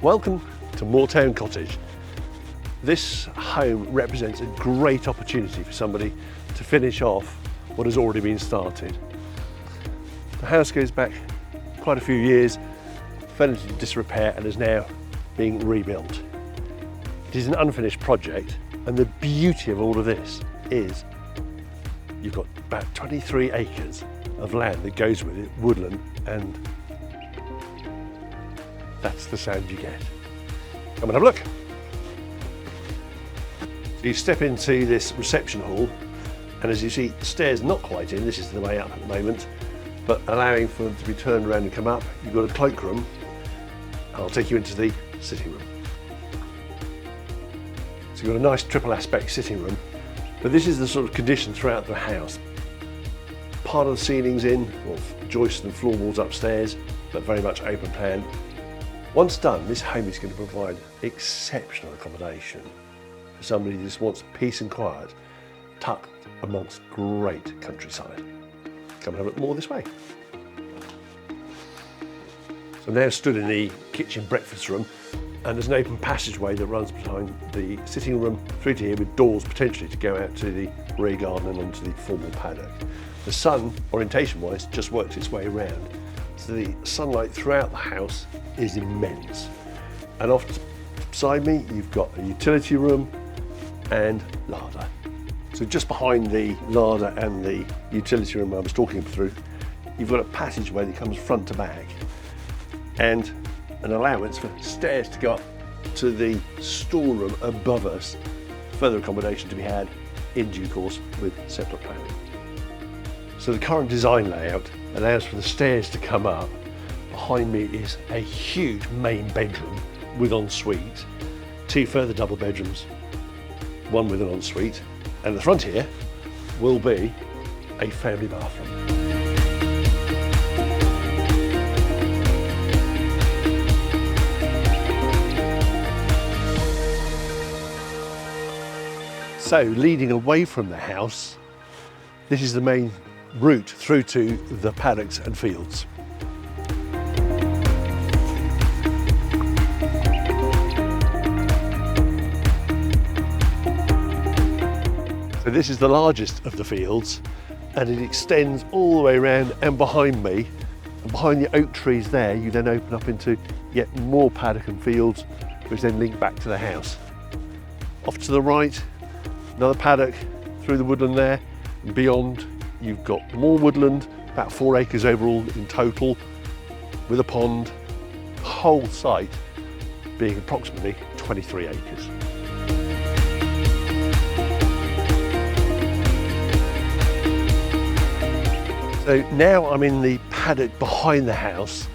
Welcome to Moortown Cottage. This home represents a great opportunity for somebody to finish off what has already been started. The house goes back quite a few years, fell into disrepair and is now being rebuilt. It is an unfinished project, and the beauty of all of this is you've got about 23 acres of land that goes with it, woodland, and that's the sound you get. Come and have a look. So you step into this reception hall, and as you see, stairs not quite in, this is the way up at the moment, but allowing for them to be turned around and come up. You've got a cloakroom. I'll take you into the sitting room. So you've got a nice triple aspect sitting room, but this is the sort of condition throughout the house. Part of the ceilings in, or joists and floorboards upstairs, but very much open plan. Once done, this home is going to provide exceptional accommodation for somebody who just wants peace and quiet, tucked amongst great countryside. Come and have a look more this way. So I'm now stood in the kitchen breakfast room, and there's an open passageway that runs behind the sitting room through to here, with doors potentially to go out to the rear garden and onto the formal paddock. The sun, orientation-wise, just works its way around, so the sunlight throughout the house is immense. And off beside me, you've got a utility room and larder. So just behind the larder and the utility room I was talking through, you've got a passageway that comes front to back, and an allowance for stairs to go up to the storeroom above us. Further accommodation to be had in due course with separate planning. So the current design layout allows for the stairs to come up. Behind me is a huge main bedroom with ensuite, two further double bedrooms, one with an ensuite, and the front here will be a family bathroom. So, leading away from the house, this is the main route through to the paddocks and fields. So this is the largest of the fields, and it extends all the way around and behind me. And behind the oak trees there, you then open up into yet more paddock and fields, which then link back to the house. Off to the right, another paddock through the woodland there, and beyond you've got more woodland, about 4 acres overall in total, with a pond, the whole site being approximately 23 acres. So now I'm in the paddock behind the house,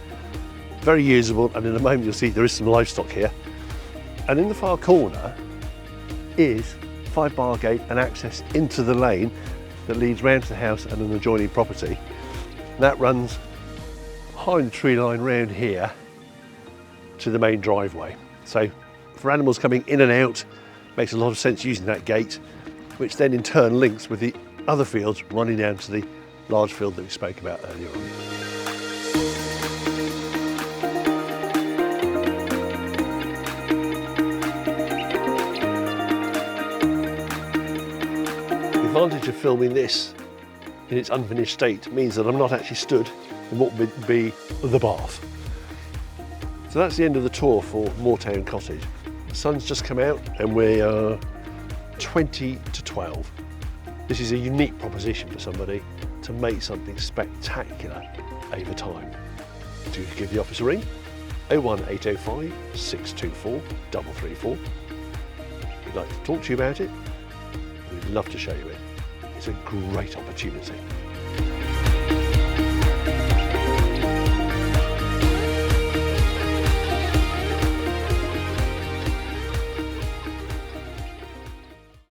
very usable, and in a moment you'll see there is some livestock here. And in the far corner is 5-bar gate and access into the lane that leads round to the house and an adjoining property. And that runs behind the tree line round here to the main driveway. So for animals coming in and out, makes a lot of sense using that gate, which then in turn links with the other fields running down to the large field that we spoke about earlier on. The advantage of filming this in its unfinished state means that I'm not actually stood in what would be the bath. So that's the end of the tour for Moortown Cottage. The sun's just come out and we are 20 to 12. This is a unique proposition for somebody to make something spectacular over time. Do give the office a ring, 01805 624 334. We'd like to talk to you about it. We'd love to show you it. It's a great opportunity.